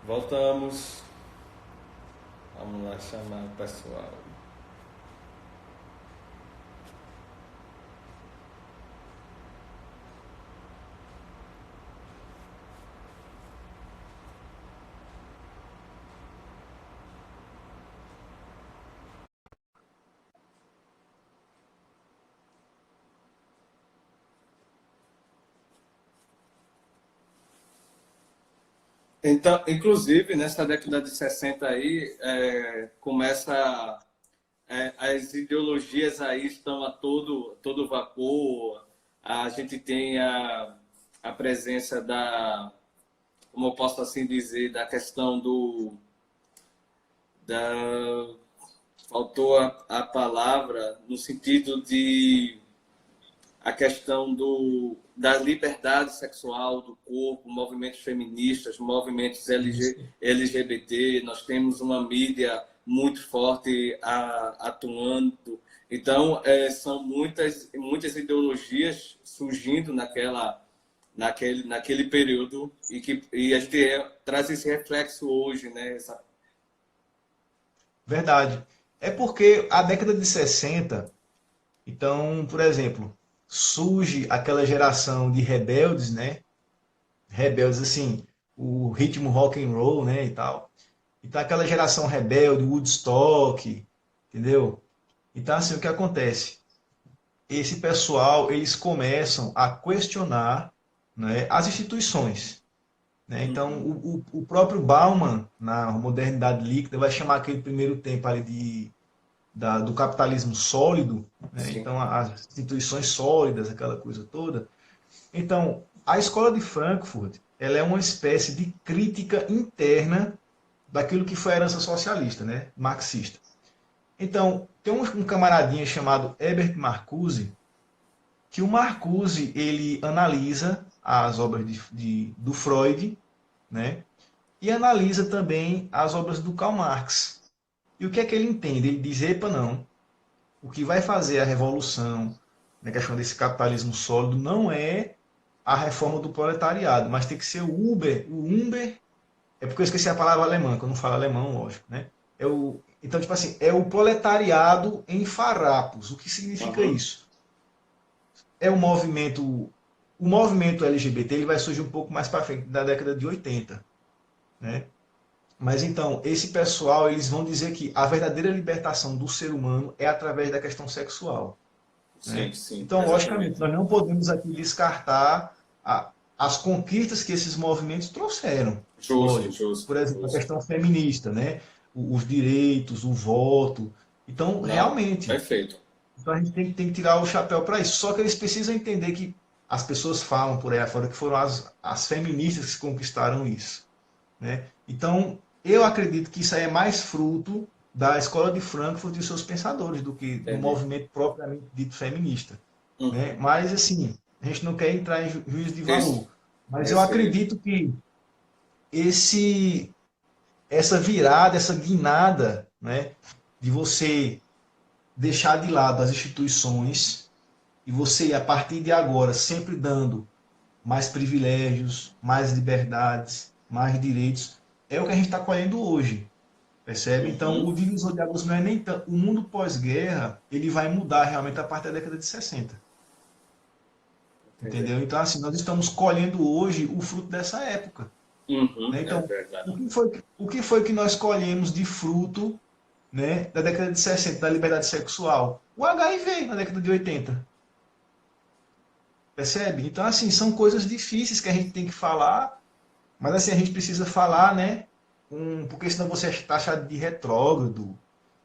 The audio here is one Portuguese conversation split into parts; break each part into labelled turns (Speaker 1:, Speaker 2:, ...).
Speaker 1: Voltamos. Vamos lá chamar o pessoal. Então, inclusive, nessa década de 60 aí, começa as ideologias aí estão a todo vapor. A gente tem a presença como eu posso assim dizer, da questão da, faltou a palavra no sentido de a questão da liberdade sexual do corpo, movimentos feministas, movimentos
Speaker 2: Isso.
Speaker 1: LGBT, nós temos uma mídia muito forte atuando. Então, são muitas ideologias surgindo naquele período e a gente traz esse reflexo hoje, né?
Speaker 2: Verdade. É porque a década de 60, então, por exemplo, surge aquela geração de rebeldes, né? Rebeldes assim, o ritmo rock and roll, né, e tal. Então aquela geração rebelde, Woodstock, entendeu? Então assim, o que acontece? Esse pessoal, eles começam a questionar, né, as instituições, né? Então
Speaker 1: Uhum.
Speaker 2: o próprio Bauman, na modernidade líquida, vai chamar aquele primeiro tempo ali do capitalismo sólido, né?
Speaker 1: Sim.
Speaker 2: Então as instituições sólidas, aquela coisa toda. Então, a escola de Frankfurt, ela é uma espécie de crítica interna daquilo que foi a herança socialista, né? Marxista. Então, tem um camaradinha chamado Herbert Marcuse, que o Marcuse ele analisa as obras do Freud, né? E analisa também as obras do Karl Marx. E o que é que ele entende? Ele diz, epa, não, o que vai fazer a revolução, na questão desse capitalismo sólido, não é a reforma do proletariado, mas tem que ser o Uber, é porque eu esqueci a palavra alemã, que eu não falo alemão, lógico, né? Então, tipo assim, é o proletariado em farrapos. O que significa
Speaker 1: Uhum.
Speaker 2: isso? É o movimento LGBT ele vai surgir um pouco mais para frente, da década de 80, né? Mas então, esse pessoal, eles vão dizer que a verdadeira libertação do ser humano é através da questão sexual,
Speaker 1: Sim,
Speaker 2: né?
Speaker 1: sim,
Speaker 2: Então, logicamente,
Speaker 1: exatamente.
Speaker 2: nós não podemos aqui descartar as conquistas que esses movimentos trouxeram.
Speaker 1: Justo,
Speaker 2: Lógico.
Speaker 1: justo,
Speaker 2: Por exemplo, a
Speaker 1: justo.
Speaker 2: questão feminista, né? Os direitos, o voto. Então,
Speaker 1: Não,
Speaker 2: realmente,
Speaker 1: perfeito.
Speaker 2: então a gente tem que tirar o chapéu para isso. Só que eles precisam entender que as pessoas falam por aí afora que foram as feministas que conquistaram isso, né? Então, eu acredito que isso aí é mais fruto da escola de Frankfurt e seus pensadores do que do
Speaker 1: Entendi.
Speaker 2: movimento propriamente dito feminista, né?
Speaker 1: Uhum.
Speaker 2: Mas assim, a gente não quer entrar em juízo de
Speaker 1: Isso,
Speaker 2: valor, mas eu
Speaker 1: isso aí.
Speaker 2: acredito que esse essa virada, essa guinada, né, de você deixar de lado as instituições e você a partir de agora sempre dando mais privilégios, mais liberdades, mais direitos, é o que a gente está colhendo hoje. Percebe? Então,
Speaker 1: Uhum.
Speaker 2: o divisor de águas não é nem tanto. O mundo pós-guerra, ele vai mudar realmente a partir da década de 60.
Speaker 1: Entendi.
Speaker 2: Entendeu? Então, assim, nós estamos colhendo hoje o fruto dessa época.
Speaker 1: Uhum.
Speaker 2: Né?
Speaker 1: É
Speaker 2: Então,
Speaker 1: verdade.
Speaker 2: o que foi que nós colhemos de fruto, né, da década de 60 da liberdade sexual? O HIV na década de 80. Percebe? Então, assim, são coisas difíceis que a gente tem que falar, mas assim, a gente precisa falar, né? Porque senão você está achado de retrógrado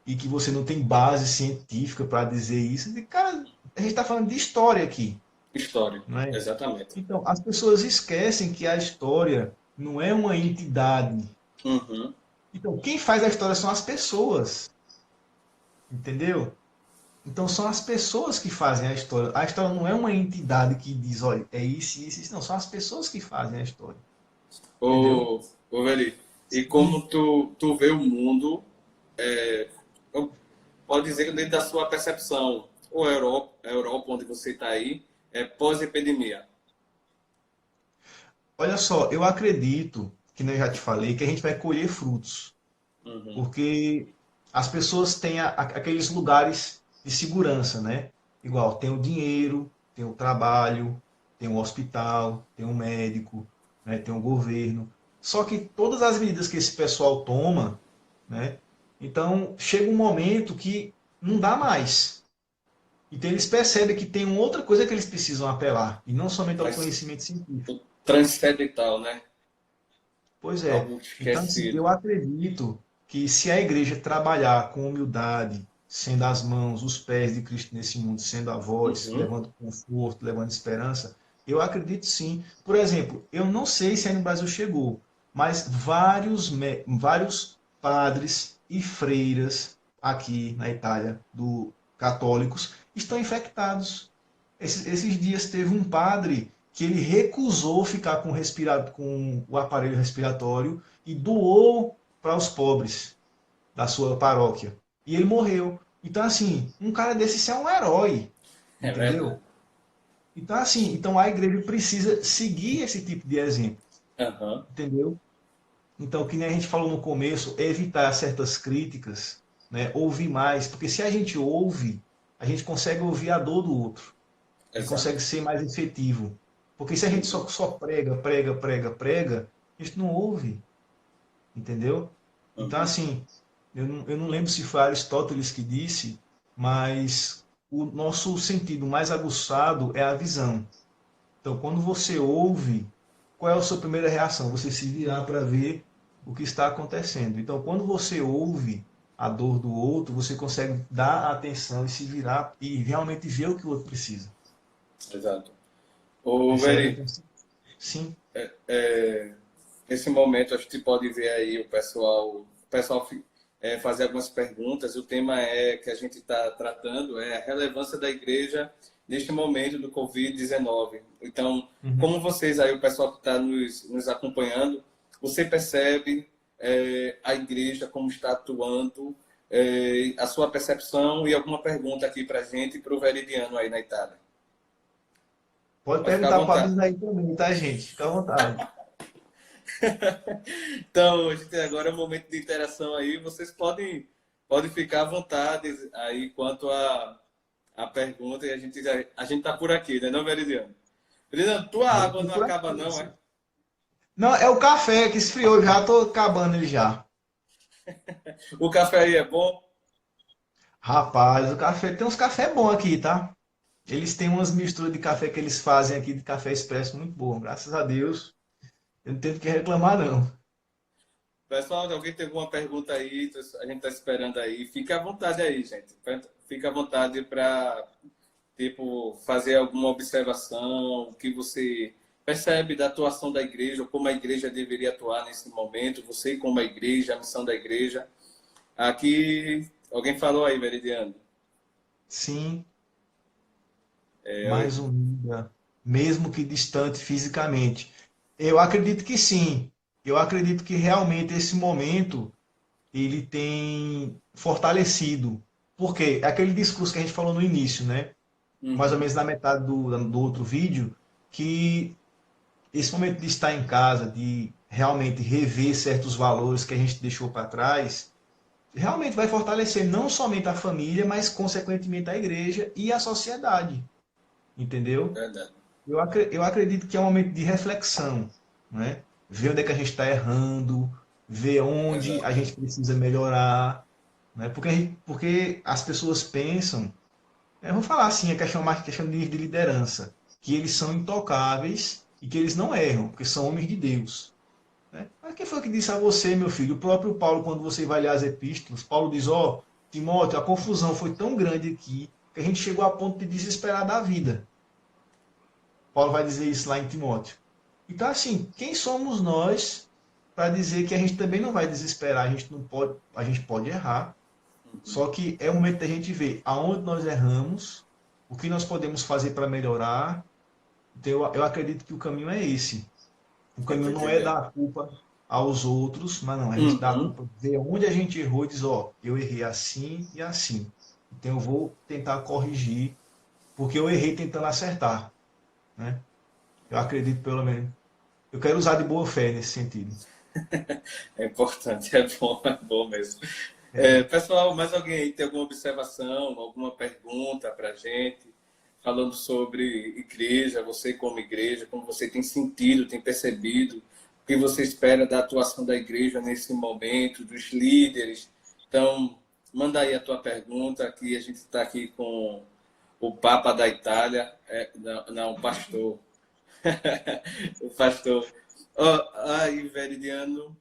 Speaker 2: e que você não tem base científica para dizer isso. E, cara, a gente está falando de história aqui,
Speaker 1: História,
Speaker 2: não é?
Speaker 1: exatamente.
Speaker 2: Então, as pessoas esquecem que a história não é uma entidade.
Speaker 1: Uhum.
Speaker 2: Então, quem faz a história são as pessoas, entendeu? Então, são as pessoas que fazem a história. A história não é uma entidade que diz, olha, é isso, isso. Não, são as pessoas que fazem a história, entendeu?
Speaker 1: Ô Veli, e como tu vê o mundo, é, eu- pode dizer que dentro da sua percepção, a Europa onde você está aí, é pós-epidemia.
Speaker 2: Olha só, eu acredito. que nem eu já te falei, que a gente vai colher frutos.
Speaker 1: Uhum.
Speaker 2: Porque as pessoas têm aqueles lugares de segurança, né? Igual, tem o dinheiro, tem o trabalho, tem o hospital, tem o médico, né? Tem o governo. Só que todas as medidas que esse pessoal toma, né? Então, chega um momento que não dá mais. Então, eles percebem que tem uma outra coisa que eles precisam apelar, e não somente ao
Speaker 1: Mas
Speaker 2: conhecimento científico.
Speaker 1: o transcendental, né?
Speaker 2: Pois é.
Speaker 1: Algo
Speaker 2: Então, assim, eu
Speaker 1: esquecido.
Speaker 2: acredito que se a igreja trabalhar com humildade, sendo as mãos, os pés de Cristo nesse mundo, sendo a voz,
Speaker 1: Uhum.
Speaker 2: levando conforto, levando esperança, eu acredito sim. Por exemplo, eu não sei se aí no Brasil chegou, mas vários padres e freiras aqui na Itália, católicos, estão infectados. Esses dias teve um padre que ele recusou ficar com o aparelho respiratório e doou para os pobres da sua paróquia. E ele morreu. Então, assim, um cara desse é um herói,
Speaker 1: É verdade.
Speaker 2: entendeu? Então, assim, então a igreja precisa seguir esse tipo de exemplo,
Speaker 1: Aham.
Speaker 2: entendeu? Então, que nem a gente falou no começo, evitar certas críticas, né? Ouvir mais, porque se a gente ouve, a gente consegue ouvir a dor do outro e
Speaker 1: Exato.
Speaker 2: consegue ser mais efetivo. Porque se a gente
Speaker 1: Uhum.
Speaker 2: só prega, a gente não ouve, entendeu? Então,
Speaker 1: Uhum.
Speaker 2: assim, eu não lembro se foi Aristóteles que disse, mas o nosso sentido mais aguçado é a visão. Então, quando você ouve, qual é a sua primeira reação? Você se virar para ver o que está acontecendo. Então, quando você ouve a dor do outro, você consegue dar atenção e se virar e realmente ver o que o outro precisa.
Speaker 1: Exato. Ô,
Speaker 2: Percebe?
Speaker 1: Veri,
Speaker 2: Então, sim,
Speaker 1: nesse momento a gente pode ver aí o pessoal fazer algumas perguntas. O tema que a gente está tratando é a relevância da igreja neste momento do Covid-19. Então,
Speaker 2: uhum.
Speaker 1: como vocês aí, o pessoal que está nos acompanhando, você percebe a igreja como está atuando, a sua percepção e alguma pergunta aqui para a gente e para o Veridiano aí na Itália.
Speaker 2: Pode
Speaker 1: Pode ficar à
Speaker 2: perguntar para
Speaker 1: vontade.
Speaker 2: eles aí também, tá, gente? Fica à vontade.
Speaker 1: Então, a gente agora é um momento de interação aí. Vocês podem ficar à vontade aí quanto a pergunta e a gente tá por aqui, né, não, Veridiano? Veridiano, tua
Speaker 2: Eu
Speaker 1: água
Speaker 2: tô
Speaker 1: não
Speaker 2: por
Speaker 1: acaba
Speaker 2: aqui.
Speaker 1: não, é?
Speaker 2: Não, é o café que esfriou, já tô acabando ele já.
Speaker 1: O café aí é bom?
Speaker 2: Rapaz, o café tem uns café bons aqui, tá? Eles têm umas misturas de café que eles fazem aqui de café expresso muito bom. Graças a Deus, eu não tenho o que reclamar não.
Speaker 1: Pessoal, alguém tem alguma pergunta aí? A gente tá esperando aí. Fica à vontade aí, gente. Fica à vontade para tipo, fazer alguma observação, o que você percebe da atuação da igreja, ou como a igreja deveria atuar nesse momento, você como a igreja, a missão da igreja. Aqui, alguém falou aí, Veridiano.
Speaker 2: Sim,
Speaker 1: É,
Speaker 2: mais unida, mesmo que distante fisicamente. Eu acredito que sim. Eu acredito que realmente esse momento ele tem fortalecido. Porque é aquele discurso que a gente falou no início, né? Mais ou
Speaker 1: uhum,
Speaker 2: menos na metade do outro vídeo, que esse momento de estar em casa, de realmente rever certos valores que a gente deixou para trás, realmente vai fortalecer não somente a família, mas consequentemente a igreja e a sociedade. Entendeu?
Speaker 1: verdade.
Speaker 2: Eu acredito que é um momento de reflexão, né? Ver onde é que a gente está errando, ver onde a
Speaker 1: Exato.
Speaker 2: gente precisa melhorar, né? Porque as pessoas pensam, eu vou falar assim, a questão mais questão de liderança, que eles são intocáveis e que eles não erram, porque são homens de Deus, né? Mas quem foi que disse a você, meu filho? O próprio Paulo, quando você vai ler as epístolas, Paulo diz, ó, Timóteo, a confusão foi tão grande aqui que a gente chegou a ponto de desesperar da vida. Paulo vai dizer isso lá em Timóteo. Então, assim, quem somos nós para dizer que a gente também não vai desesperar? A gente não pode, a gente pode errar, só que é o momento da gente ver aonde nós erramos, o que nós podemos fazer para melhorar. Então, eu acredito que o caminho é esse. O
Speaker 1: Eu tô
Speaker 2: caminho não é
Speaker 1: entendendo.
Speaker 2: dar a culpa aos outros, mas não, a gente dá a
Speaker 1: Uhum,
Speaker 2: culpa, ver onde a gente errou e diz, ó, eu errei assim e assim. Então eu vou tentar corrigir, porque eu errei tentando acertar, né? Eu acredito pelo menos. Eu quero usar de boa fé nesse sentido.
Speaker 1: É importante, é bom mesmo. Pessoal, mais alguém aí tem alguma observação, alguma pergunta para a gente? Falando sobre igreja, você como igreja, como você tem sentido, tem percebido, o que você espera da atuação da igreja nesse momento, dos líderes. Então, manda aí a tua pergunta, que a gente está aqui com o Papa da Itália, não, o pastor. O pastor. Aí, Veridiano.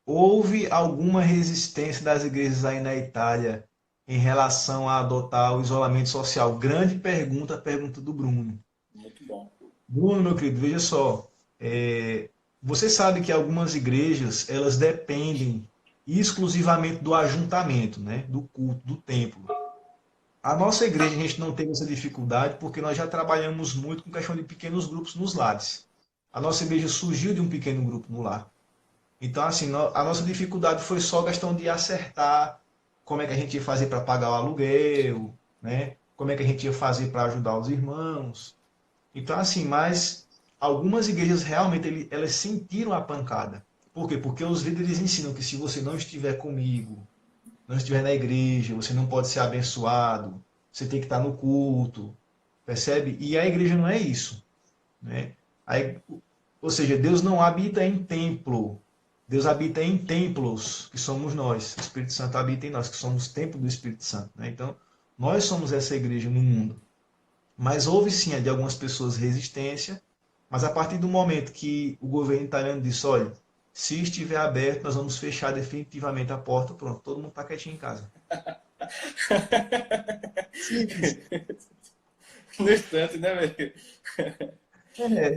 Speaker 2: Houve alguma resistência das igrejas aí na Itália em relação a adotar o isolamento social? Grande pergunta, a pergunta do Bruno.
Speaker 1: Muito bom.
Speaker 2: Bruno, meu querido, veja só. Você sabe que algumas igrejas, elas dependem exclusivamente do ajuntamento, né? Do culto, do templo. A nossa igreja, a gente não teve essa dificuldade porque nós já trabalhamos muito com questão de pequenos grupos nos lares. A nossa igreja surgiu de um pequeno grupo no lar. Então, assim, a nossa dificuldade foi só questão de acertar como é que a gente ia fazer para pagar o aluguel, né? Como é que a gente ia fazer para ajudar os irmãos. Então, assim, mas algumas igrejas realmente elas sentiram a pancada. Por quê? Porque os líderes ensinam que se você não estiver comigo, não estiver na igreja, você não pode ser abençoado, você tem que estar no culto, percebe? E a igreja não é isso, né? Aí, ou seja, Deus não habita em templo, Deus habita em templos, que somos nós. O Espírito Santo habita em nós, que somos templo do Espírito Santo, né? Então, nós somos essa igreja no mundo. Mas houve sim de algumas pessoas resistência, mas a partir do momento que o governo italiano disse, olha, se estiver aberto, nós vamos fechar definitivamente a porta, pronto, todo mundo está quietinho em casa. Simples.
Speaker 1: No instante, né, velho?
Speaker 2: É.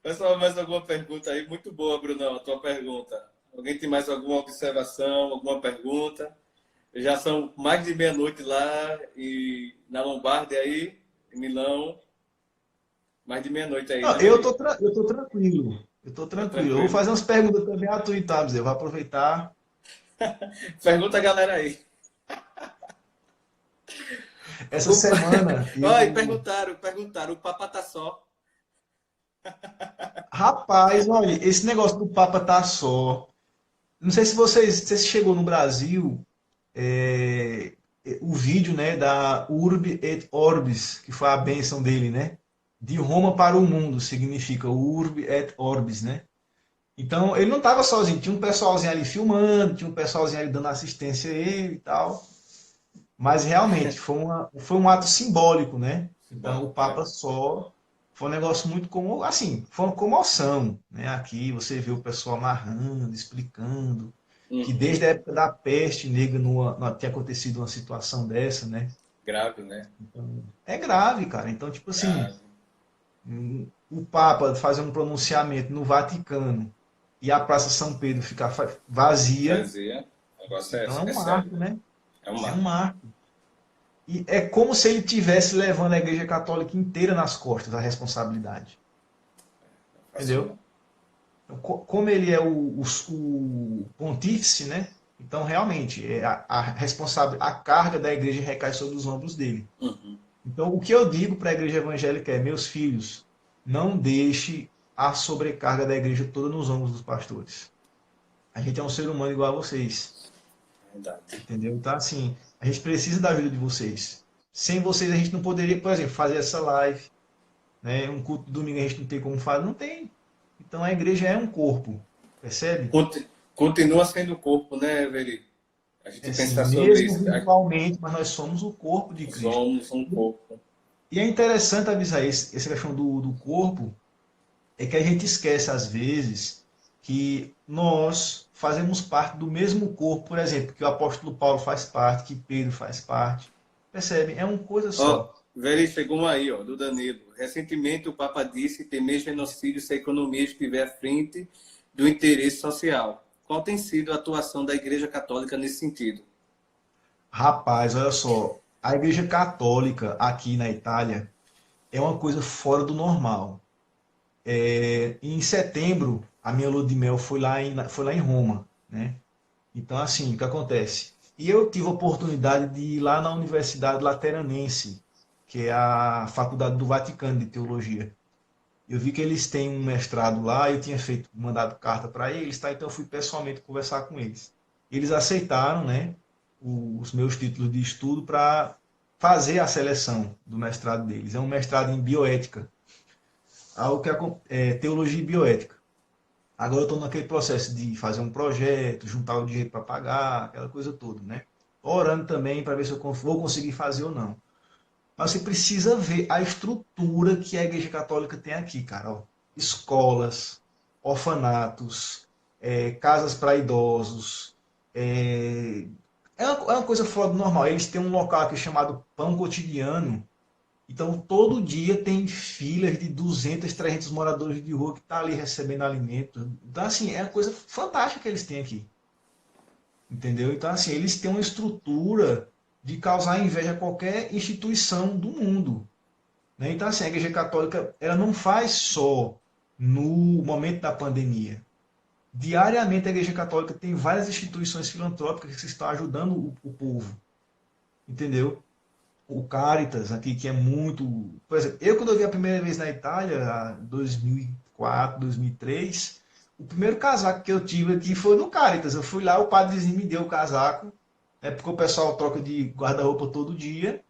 Speaker 1: Pessoal, mais alguma pergunta aí? Muito boa, Brunão, a tua pergunta. Alguém tem mais alguma observação, alguma pergunta? Já são mais de meia-noite lá e na Lombardia aí, em Milão. Mais de meia-noite aí,
Speaker 2: Não,
Speaker 1: né, Veri?
Speaker 2: eu tô tranquilo. Eu tô
Speaker 1: Tá
Speaker 2: tranquilo. Eu vou
Speaker 1: tranquilo.
Speaker 2: fazer umas perguntas também a tu e tá, eu vou aproveitar.
Speaker 1: Pergunta a galera aí.
Speaker 2: Essa
Speaker 1: O...
Speaker 2: semana
Speaker 1: Oi,
Speaker 2: eu.
Speaker 1: perguntaram, o Papa tá só.
Speaker 2: Rapaz, olha, esse negócio do Papa tá só. Não sei se se chegou no Brasil, é, o vídeo, né, da Urbi et Orbis, que foi a bênção dele, né? De Roma para o mundo, significa Urbi et Orbis, né? Então, ele não estava sozinho, tinha um pessoalzinho ali filmando, tinha um pessoalzinho ali dando assistência a ele e tal. Mas realmente foi um ato simbólico, né? Então, o
Speaker 1: Simbólico, é.
Speaker 2: Papa só foi um negócio muito como assim, foi uma comoção, né? Aqui você vê o pessoal narrando, explicando que
Speaker 1: Uhum.
Speaker 2: desde a época da peste negra não tinha acontecido uma situação dessa, né?
Speaker 1: Grave, né?
Speaker 2: Então, é grave, cara. Então, tipo assim,
Speaker 1: Grave.
Speaker 2: o Papa fazer um pronunciamento no Vaticano e a Praça São Pedro ficar vazia,
Speaker 1: Fazia. O negócio
Speaker 2: então é
Speaker 1: é
Speaker 2: um
Speaker 1: sério.
Speaker 2: marco, né?
Speaker 1: É um
Speaker 2: É um
Speaker 1: marco.
Speaker 2: marco. E é como se ele tivesse levando a Igreja Católica inteira nas costas, a responsabilidade.
Speaker 1: Não é fácil,
Speaker 2: Entendeu?
Speaker 1: não.
Speaker 2: Então, como ele é o pontífice, né? Então, realmente, a carga da igreja recai sobre os ombros dele.
Speaker 1: Uhum.
Speaker 2: Então, o que eu digo para a igreja evangélica é, meus filhos, não deixe a sobrecarga da igreja toda nos ombros dos pastores. A gente é um ser humano igual a vocês.
Speaker 1: Verdade.
Speaker 2: Entendeu? Então, assim, a gente precisa da ajuda de vocês. Sem vocês, a gente não poderia, por exemplo, fazer essa live, né? Um culto de domingo a gente não tem como fazer, não tem. Então, a igreja é um corpo, percebe?
Speaker 1: Continua sendo o corpo, né, Veri? A
Speaker 2: É
Speaker 1: gente
Speaker 2: assim,
Speaker 1: pensar sobre
Speaker 2: mesmo
Speaker 1: isso.
Speaker 2: virtualmente, mas nós somos o corpo de Cristo.
Speaker 1: Somos um corpo.
Speaker 2: E é interessante avisar essa questão do corpo, é que a gente esquece, às vezes, que nós fazemos parte do mesmo corpo, por exemplo, que o apóstolo Paulo faz parte, que Pedro faz parte. Percebe? É uma coisa
Speaker 1: Ó,
Speaker 2: só.
Speaker 1: Veri, chegou um aí, ó, do Danilo. Recentemente, o Papa disse temer genocídio se a economia estiver à frente do interesse social. Qual tem sido a atuação da Igreja Católica nesse sentido?
Speaker 2: Rapaz, olha só, a Igreja Católica aqui na Itália é uma coisa fora do normal. Em setembro, a minha lua de mel foi lá em Roma, né? Então, assim, o que acontece? E eu tive a oportunidade de ir lá na Universidade Lateranense, que é a faculdade do Vaticano de Teologia. Eu vi que eles têm um mestrado lá, eu tinha mandado carta para eles, tá? Então eu fui pessoalmente conversar com eles. Eles aceitaram, né, os meus títulos de estudo para fazer a seleção do mestrado deles. É um mestrado em bioética, algo que é teologia e bioética. Agora eu estou naquele processo de fazer um projeto, juntar o dinheiro para pagar, aquela coisa toda, né? Orando também para ver se eu vou conseguir fazer ou não. Mas você precisa ver a estrutura que a Igreja Católica tem aqui, cara. Ó. Escolas, orfanatos, casas para idosos. É uma coisa fora do normal. Eles têm um local aqui chamado Pão Cotidiano. Então, todo dia tem filas de 200, 300 moradores de rua que estão ali recebendo alimento. Então, assim, é uma coisa fantástica que eles têm aqui. Entendeu? Então, assim, eles têm uma estrutura de causar inveja a qualquer instituição do mundo. Né? Então, assim, a Igreja Católica ela não faz só no momento da pandemia. Diariamente, a Igreja Católica tem várias instituições filantrópicas que estão ajudando o povo. Entendeu? O Caritas aqui, que é muito... Por exemplo, eu quando eu vi a primeira vez na Itália, em 2004, 2003, o primeiro casaco que eu tive aqui foi no Caritas. Eu fui lá, o padrezinho me deu o casaco, porque o pessoal troca de guarda-roupa todo dia,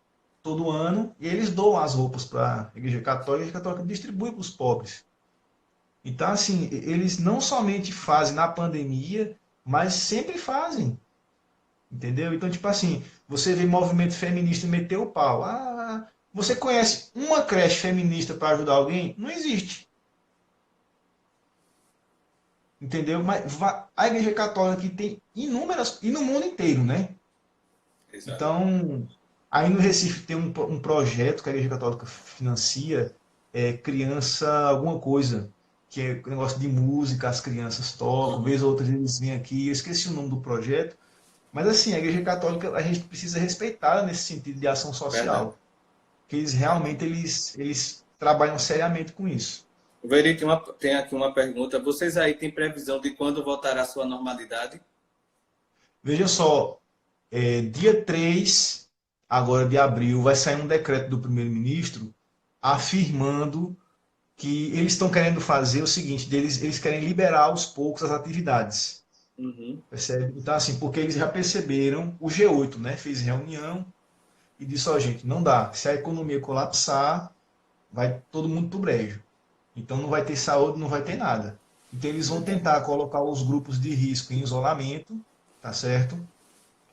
Speaker 2: todo ano, e eles doam as roupas para a Igreja Católica, e a Igreja Católica distribui para os pobres. Então, assim, eles não somente fazem na pandemia, mas sempre fazem. Entendeu? Então, tipo assim, você vê movimento feminista meter o pau. Ah, você conhece uma creche feminista para ajudar alguém? Não existe. Entendeu? Mas a Igreja Católica aqui tem inúmeras, e no mundo inteiro, né?
Speaker 1: Exato.
Speaker 2: Então, aí no Recife tem um projeto que a Igreja Católica financia, criança alguma coisa, que é negócio de música, as crianças tocam, vez ou outra eles vêm aqui, eu esqueci o nome do projeto, mas assim, a Igreja Católica a gente precisa respeitar nesse sentido de ação
Speaker 1: Verdade.
Speaker 2: social, que eles realmente eles trabalham seriamente com isso.
Speaker 1: O Veri tem aqui uma pergunta. Vocês aí têm previsão de quando voltará a sua normalidade?
Speaker 2: Veja só, dia 3 agora de abril, vai sair um decreto do primeiro-ministro afirmando que eles estão querendo fazer o seguinte, eles querem liberar aos poucos as atividades.
Speaker 1: Uhum.
Speaker 2: Percebe? Então, assim, porque eles já perceberam, o G8, né, fez reunião e disse, ó, gente, não dá. Se a economia colapsar, vai todo mundo pro brejo. Então não vai ter saúde, não vai ter nada. Então eles vão tentar colocar os grupos de risco em isolamento, tá certo?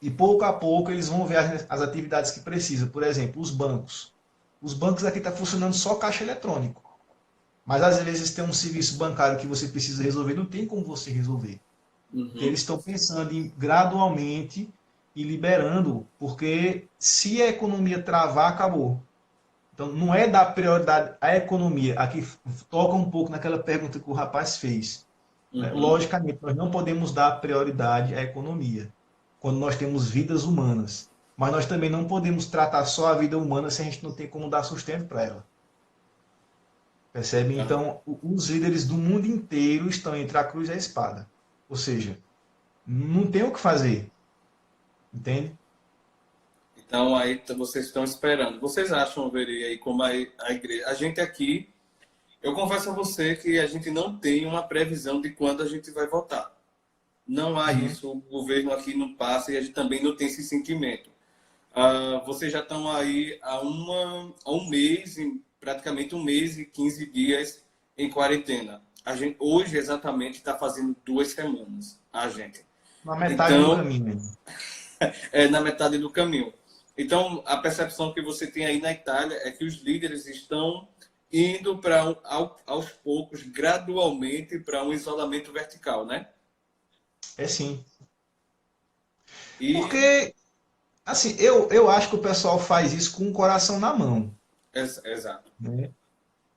Speaker 2: E pouco a pouco eles vão ver as atividades que precisam. Por exemplo, os bancos. Os bancos aqui estão funcionando só caixa eletrônico. Mas às vezes tem um serviço bancário que você precisa resolver, não tem como você resolver. Então,
Speaker 1: Uhum.
Speaker 2: eles estão pensando em gradualmente e liberando, porque se a economia travar, acabou. Então, não é dar prioridade à economia. Aqui toca um pouco naquela pergunta que o rapaz fez. Né?
Speaker 1: Uhum.
Speaker 2: Logicamente, nós não podemos dar prioridade à economia quando nós temos vidas humanas. Mas nós também não podemos tratar só a vida humana se a gente não tem como dar sustento para ela. Percebe?
Speaker 1: Aham.
Speaker 2: Então, os líderes do mundo inteiro estão entre a cruz e a espada. Ou seja, não tem o que fazer. Entende?
Speaker 1: Então aí vocês estão esperando. Vocês acham, Veri, aí como a igreja... A gente aqui, eu confesso a você que a gente não tem uma previsão de quando a gente vai votar. Não há
Speaker 2: Uhum.
Speaker 1: isso. O governo aqui não passa e a gente também não tem esse sentimento. Vocês já estão aí há um mês, praticamente um mês e 15 dias em quarentena. A gente, hoje, exatamente, está fazendo 2 semanas, a gente.
Speaker 2: Na metade do
Speaker 1: Então,
Speaker 2: caminho.
Speaker 1: é na metade do caminho. Então, a percepção que você tem aí na Itália é que os líderes estão indo aos poucos, gradualmente, para um isolamento vertical, né?
Speaker 2: É sim.
Speaker 1: E,
Speaker 2: Porque, assim, eu acho que o pessoal faz isso com o coração na mão.
Speaker 1: exato.
Speaker 2: Né?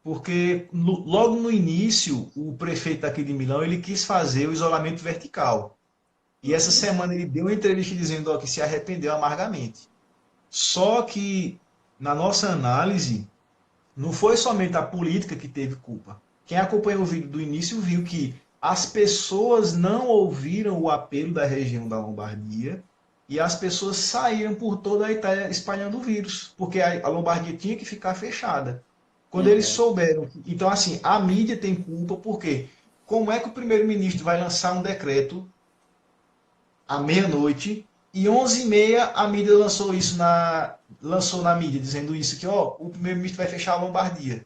Speaker 2: Porque logo no início, o prefeito aqui de Milão, ele quis fazer o isolamento vertical. E essa
Speaker 1: Uhum.
Speaker 2: semana ele deu uma entrevista dizendo ó, que se arrependeu amargamente. Só que, na nossa análise, não foi somente a política que teve culpa. Quem acompanhou o vídeo do início viu que as pessoas não ouviram o apelo da região da Lombardia e as pessoas saíram por toda a Itália espalhando o vírus, porque a Lombardia tinha que ficar fechada. Quando eles souberam. Então, assim, a mídia tem culpa, porque como é que o primeiro-ministro vai lançar um decreto à meia-noite e 11h30 a mídia lançou na mídia, dizendo isso, que ó, o primeiro-ministro vai fechar a Lombardia.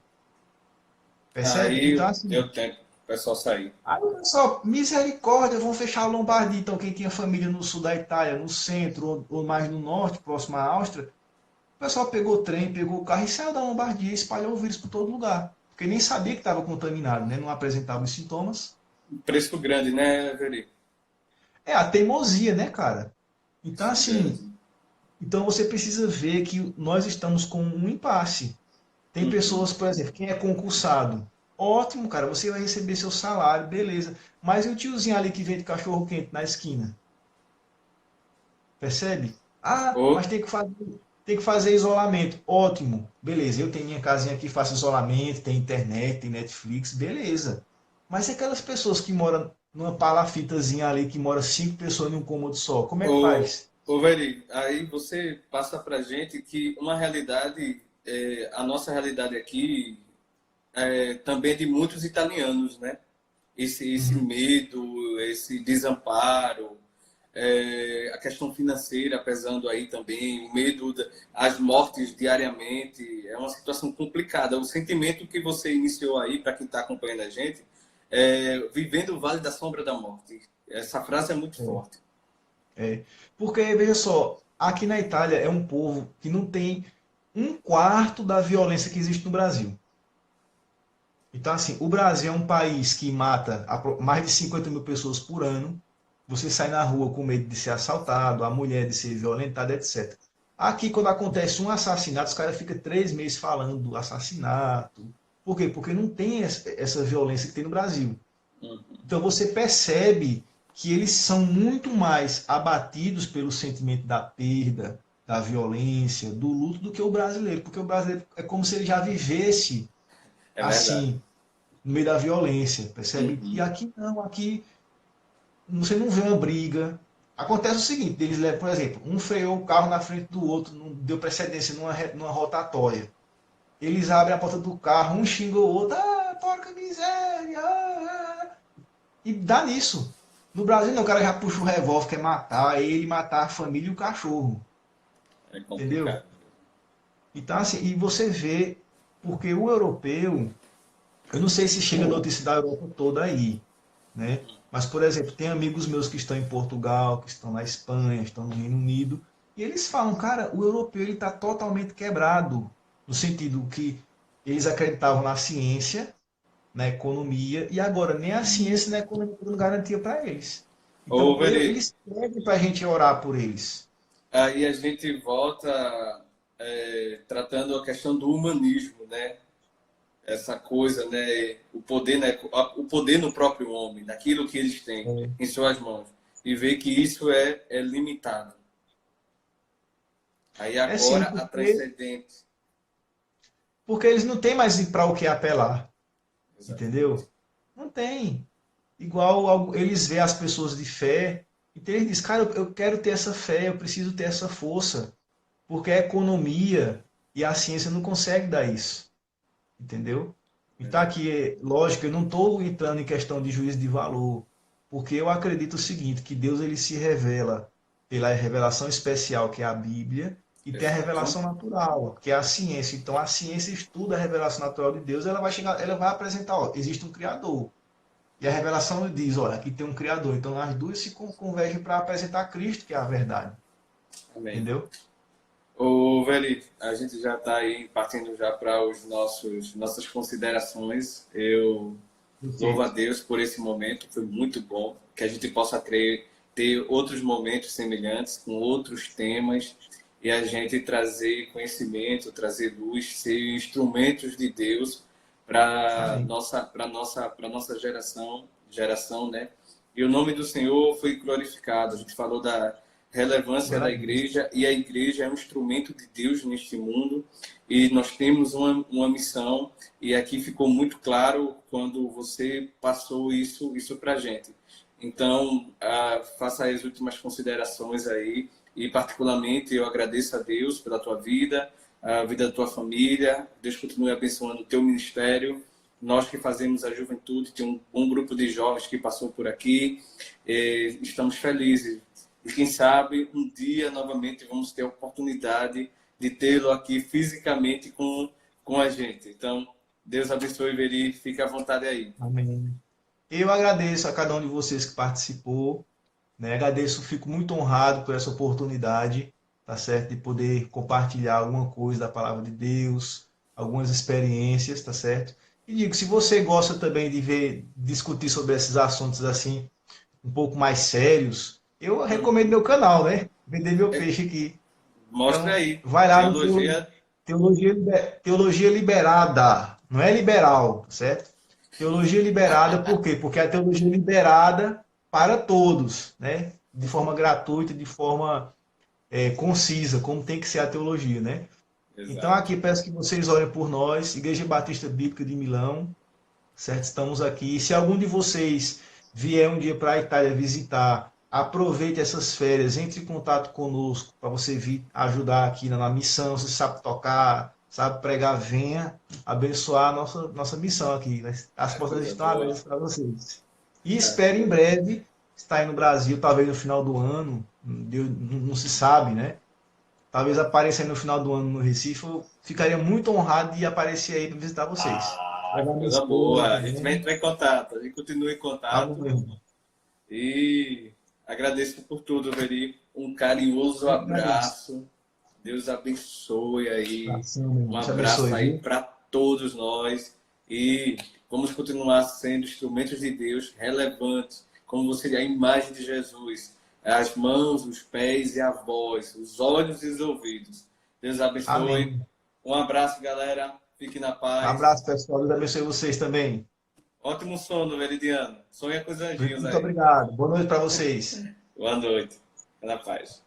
Speaker 2: Percebe?
Speaker 1: Aí
Speaker 2: Então, assim,
Speaker 1: deu tempo o pessoal sair.
Speaker 2: aí olha só, misericórdia, vão fechar a Lombardia. Então, quem tinha família no sul da Itália, no centro ou mais no norte, próximo à Áustria, o pessoal pegou o trem, pegou o carro e saiu da Lombardia e espalhou o vírus por todo lugar. Porque nem sabia que estava contaminado, né? Não apresentava os sintomas.
Speaker 1: Preço grande, né, Veri?
Speaker 2: É a teimosia, né, cara? Então,
Speaker 1: Preço
Speaker 2: assim,
Speaker 1: grande.
Speaker 2: então você precisa ver que nós estamos com um impasse. Tem
Speaker 1: Uhum.
Speaker 2: pessoas, por exemplo, quem é concursado, ótimo, cara, você vai receber seu salário, beleza. Mas e o tiozinho ali que vende cachorro quente na esquina? Percebe? Ah,
Speaker 1: Ou,
Speaker 2: mas tem que fazer isolamento. Ótimo, beleza. Eu tenho minha casinha aqui, faço isolamento, tem internet, tem Netflix, beleza. Mas e aquelas pessoas que moram numa palafitazinha ali, que mora 5 pessoas num cômodo só, como é que faz?
Speaker 1: Veri, aí você passa pra gente que uma realidade, a nossa realidade aqui, também é de muitos italianos, né? Esse
Speaker 2: Uhum.
Speaker 1: medo, esse desamparo, a questão financeira pesando aí também, o medo, as mortes diariamente, é uma situação complicada. O sentimento que você iniciou aí, para quem está acompanhando a gente, vivendo o vale da sombra da morte. Essa frase é muito forte.
Speaker 2: É. Porque, veja só, aqui na Itália é um povo que não tem um quarto da violência que existe no Brasil. Então, assim, o Brasil é um país que mata mais de 50 mil pessoas por ano. Você sai na rua com medo de ser assaltado, a mulher de ser violentada, etc. Aqui, quando acontece um assassinato, os caras ficam 3 meses falando do assassinato. Por quê? Porque não tem essa violência que tem no Brasil.
Speaker 1: Uhum.
Speaker 2: Então, você percebe que eles são muito mais abatidos pelo sentimento da perda, da violência, do luto, do que o brasileiro. Porque o brasileiro é como se ele já vivesse
Speaker 1: É verdade.
Speaker 2: assim, no meio da violência, percebe? E
Speaker 1: Uhum.
Speaker 2: aqui não, aqui você não vê uma briga. Acontece o seguinte, eles levam, por exemplo, um freou o carro na frente do outro, não deu precedência numa rotatória. Eles abrem a porta do carro, um xinga o outro, porca miséria, e dá nisso. No Brasil não, o cara já puxa o revólver, quer matar ele, matar a família e o cachorro,
Speaker 1: É
Speaker 2: entendeu?
Speaker 1: complicado.
Speaker 2: Então assim, e você vê, porque o europeu, eu não sei se chega a notícia da Europa toda aí, né? Mas, por exemplo, tem amigos meus que estão em Portugal, que estão na Espanha, estão no Reino Unido, e eles falam, cara, o europeu ele está totalmente quebrado, no sentido que eles acreditavam na ciência, na economia, e agora nem a ciência nem a economia estão dando garantia para eles.
Speaker 1: Ô,
Speaker 2: Então,
Speaker 1: Veri,
Speaker 2: eles pedem para a gente orar por eles.
Speaker 1: aí a gente volta tratando a questão do humanismo, né? Essa coisa, né? Né? O poder no próprio homem, daquilo que eles têm em suas mãos. E ver que isso é limitado. Aí
Speaker 2: É sim,
Speaker 1: agora a
Speaker 2: porque,
Speaker 1: transcendente.
Speaker 2: porque eles não têm mais para o que apelar,
Speaker 1: Exatamente.
Speaker 2: entendeu? Não tem. Igual eles veem as pessoas de fé, então eles dizem, cara, eu quero ter essa fé, eu preciso ter essa força, porque a economia e a ciência não conseguem dar isso, entendeu? Então
Speaker 1: Verdade.
Speaker 2: aqui, lógico, eu não estou entrando em questão de juízo de valor, porque eu acredito o seguinte, que Deus ele se revela pela revelação especial, que é a Bíblia, e tem a
Speaker 1: Exato.
Speaker 2: revelação natural, que é a ciência. Então a ciência estuda a revelação natural de Deus, ela vai chegar, ela vai apresentar, ó, existe um Criador. E a revelação diz, olha, aqui tem um Criador. Então as duas se convergem para apresentar Cristo, que é a verdade.
Speaker 1: Amém.
Speaker 2: Entendeu?
Speaker 1: Ô, Veli, a gente já está aí partindo já para os nossas considerações. Eu louvo a
Speaker 2: Perfeito.
Speaker 1: Deus por esse momento, foi muito bom. Que a gente possa ter outros momentos semelhantes, com outros temas, e a gente trazer conhecimento, trazer luz, ser instrumentos de Deus
Speaker 2: Amém.
Speaker 1: para nossa geração, né? E o nome do Senhor foi glorificado. A gente falou da relevância
Speaker 2: Glória
Speaker 1: da
Speaker 2: a Deus.
Speaker 1: igreja, e a igreja é um instrumento de Deus neste mundo, e nós temos uma missão, e aqui ficou muito claro quando você passou isso para a gente. Então, faça as últimas considerações aí, e particularmente eu agradeço a Deus pela tua vida, a vida da tua família. Deus continue abençoando o teu ministério. Nós que fazemos a juventude, tem um bom grupo de jovens que passou por aqui. Estamos felizes. E quem sabe um dia novamente vamos ter a oportunidade de tê-lo aqui fisicamente com a gente. Então, Deus abençoe, Veri. Fique à vontade aí.
Speaker 2: Amém. Eu agradeço a cada um de vocês que participou, né? Agradeço, fico muito honrado por essa oportunidade, tá certo? De poder compartilhar alguma coisa da palavra de Deus, algumas experiências, tá certo? E digo, se você gosta também de discutir sobre esses assuntos assim, um pouco mais sérios, eu recomendo meu canal, né? Vender meu peixe aqui.
Speaker 1: Mostra
Speaker 2: Então,
Speaker 1: aí.
Speaker 2: vai lá no
Speaker 1: Teologia.
Speaker 2: Teologia Liberada, não é liberal, tá certo? Teologia liberada, por quê? Porque é a teologia liberada para todos, né? De forma gratuita, de forma concisa, como tem que ser a teologia, né? Então
Speaker 1: Exato.
Speaker 2: aqui peço que vocês orem por nós, Igreja Batista Bíblica de Milão, certo? Estamos aqui. Se algum de vocês vier um dia para a Itália visitar, aproveite essas férias, entre em contato conosco para você vir ajudar aqui na missão. Você sabe tocar, sabe pregar, venha abençoar a nossa missão aqui. As portas
Speaker 1: Coisa
Speaker 2: estão
Speaker 1: boa.
Speaker 2: abertas para vocês. E espero em breve estar aí no Brasil, talvez no final do ano, Deus, não se sabe, né? Talvez apareça aí no final do ano no Recife. Eu ficaria muito honrado de aparecer aí para visitar vocês.
Speaker 1: Ah,
Speaker 2: Levar minha
Speaker 1: coisa
Speaker 2: esposa
Speaker 1: boa. A gente vai
Speaker 2: também.
Speaker 1: entrar em contato. A gente continua em
Speaker 2: Tá bom,
Speaker 1: contato.
Speaker 2: meu irmão.
Speaker 1: E agradeço por tudo, Veri. Um carinhoso
Speaker 2: Eu que agradeço.
Speaker 1: abraço. Deus abençoe aí.
Speaker 2: Abração, meu irmão.
Speaker 1: Um
Speaker 2: Deus te
Speaker 1: abraço
Speaker 2: abençoe,
Speaker 1: aí
Speaker 2: viu?
Speaker 1: para todos nós. E vamos continuar sendo instrumentos de Deus relevantes, como você é a imagem de Jesus. As mãos, os pés e a voz, os olhos e os ouvidos. Deus abençoe.
Speaker 2: Amém.
Speaker 1: Um abraço, galera. Fique na paz.
Speaker 2: Abraço, pessoal. Deus abençoe vocês também.
Speaker 1: Ótimo sono, Veridiano. Sonha com os anjinhos
Speaker 2: Muito
Speaker 1: aí.
Speaker 2: obrigado. Boa noite para vocês.
Speaker 1: Boa noite. Fique na paz.